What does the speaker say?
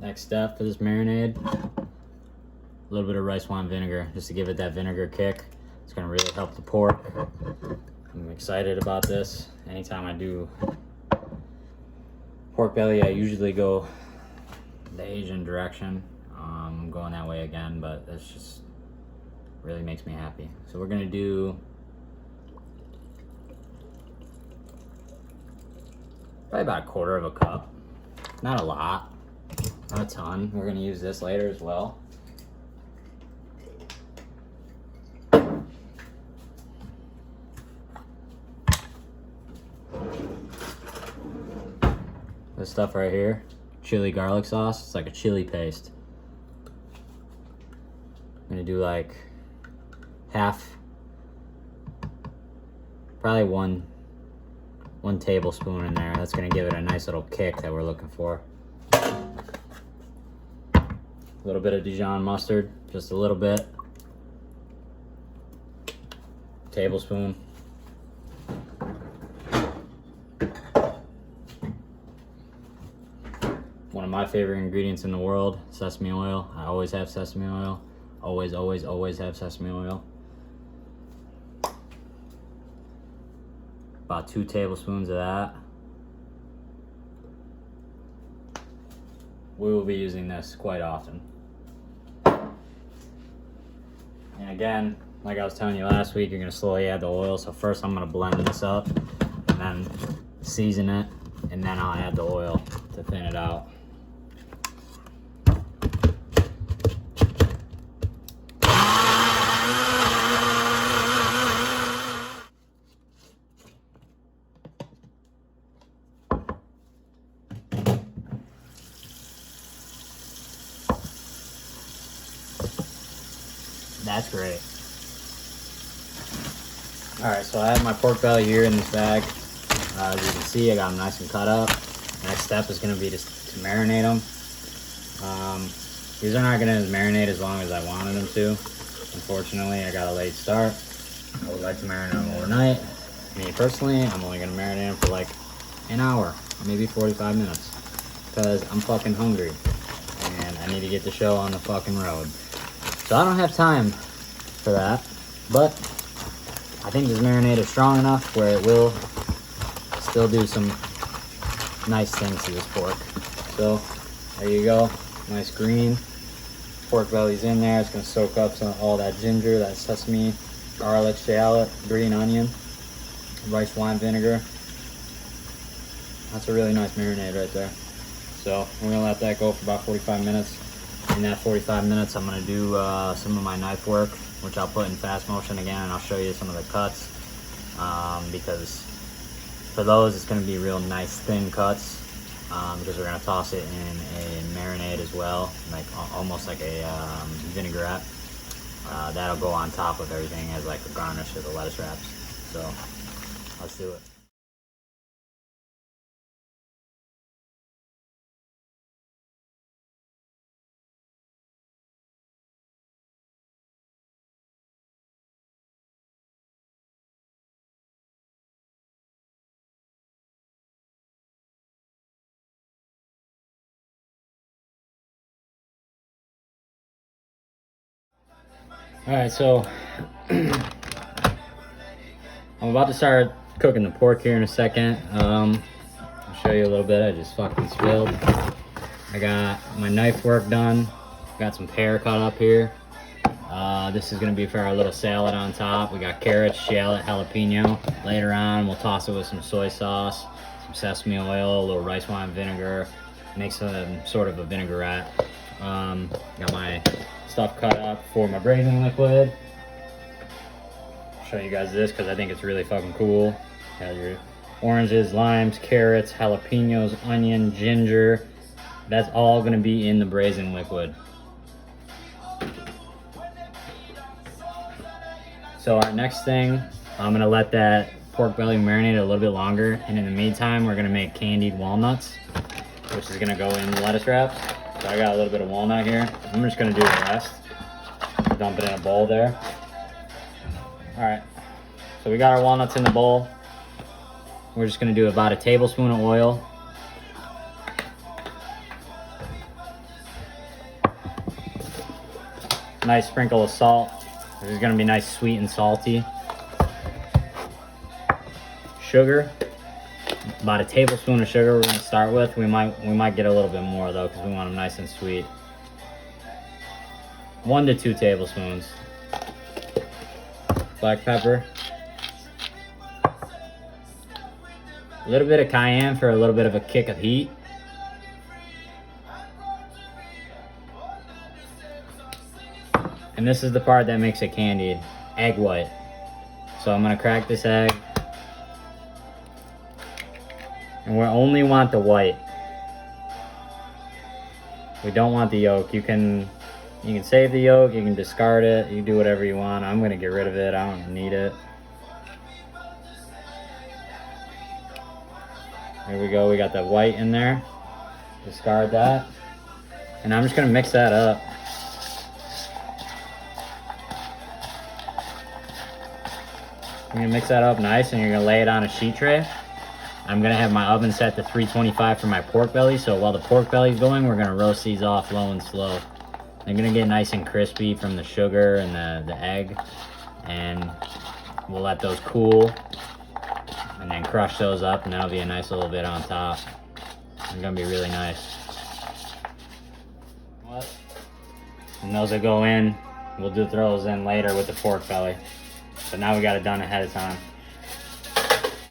Next step for this marinade, a little bit of rice wine vinegar, just to give it that vinegar kick. It's gonna really help the pork. I'm excited about this. Anytime I do pork belly, I usually go the Asian direction. I'm going that way again, but that's just really makes me happy. So we're gonna do probably about a quarter of a cup. Not a lot, not a ton. We're gonna use this later as well. This stuff right here, chili garlic sauce. It's like a chili paste. I'm gonna do like half, probably one tablespoon in there. That's gonna give it a nice little kick that we're looking for. A little bit of Dijon mustard, just a little bit. Tablespoon. One of my favorite ingredients in the world, sesame oil. I always have sesame oil. Always, always, always have sesame oil. About 2 tablespoons of that. We will be using this quite often. And again, like I was telling you last week, you're gonna slowly add the oil. So first I'm gonna blend this up and then season it, and then I'll add the oil to thin it out. That's great. Alright, so I have my pork belly here in this bag. As you can see, I got them nice and cut up. Next step is going to be just to marinate them. These are not going to marinate as long as I wanted them to. Unfortunately, I got a late start. I would like to marinate them overnight. Me personally, I'm only going to marinate them for like an hour, maybe 45 minutes. Because I'm fucking hungry. And I need to get the show on the fucking road. So I don't have time for that, but I think this marinade is strong enough where it will still do some nice things to this pork. So there you go, nice green. Pork belly's in there. It's gonna soak up all that ginger, that sesame, garlic, shallot, green onion, rice wine vinegar. That's a really nice marinade right there. So we're gonna let that go for about 45 minutes. In that 45 minutes, I'm gonna do some of my knife work, which I'll put in fast motion again, and I'll show you some of the cuts, because for those, it's gonna be real nice thin cuts, because we're gonna toss it in a marinade as well, like almost like a vinaigrette. That'll go on top of everything as like a garnish of the lettuce wraps. So let's do it. Alright, so I'm about to start cooking the pork here in a second. I'll show you a little bit. I just fucking spilled. I got my knife work done. Got some pear cut up here. This is gonna be for our little salad on top. We got carrots, shallot, jalapeno. Later on, we'll toss it with some soy sauce, some sesame oil, a little rice wine vinegar. Make some sort of a vinaigrette. Got my stuff cut up for my braising liquid. I'll show you guys this because I think it's really fucking cool. Got your oranges, limes, carrots, jalapenos, onion, ginger. That's all gonna be in the braising liquid. So our next thing, I'm gonna let that pork belly marinate a little bit longer, and in the meantime, we're gonna make candied walnuts, which is gonna go in the lettuce wraps. So I got a little bit of walnut here. I'm just gonna do the rest. Dump it in a bowl there. All right, so we got our walnuts in the bowl. We're just gonna do about a tablespoon of oil. Nice sprinkle of salt. This is gonna be nice, sweet and salty. Sugar. About a tablespoon of sugar we're gonna start with. We might get a little bit more though, because we want them nice and sweet. 1 to 2 tablespoons. Black pepper. A little bit of cayenne for a little bit of a kick of heat. And this is the part that makes it candied. Egg white. So I'm gonna crack this egg. And we only want the white. We don't want the yolk. You can save the yolk, you can discard it, you can do whatever you want. I'm gonna get rid of it, I don't need it. There we go, we got the white in there. Discard that. And I'm just gonna mix that up. You're gonna mix that up nice and you're gonna lay it on a sheet tray. I'm gonna have my oven set to 325 for my pork belly, so while the pork belly's going, we're gonna roast these off low and slow. They're gonna get nice and crispy from the sugar and the egg, and we'll let those cool, and then crush those up, and that'll be a nice little bit on top. It's gonna be really nice. And those will go in. We'll throw those in later with the pork belly. But now we got it done ahead of time.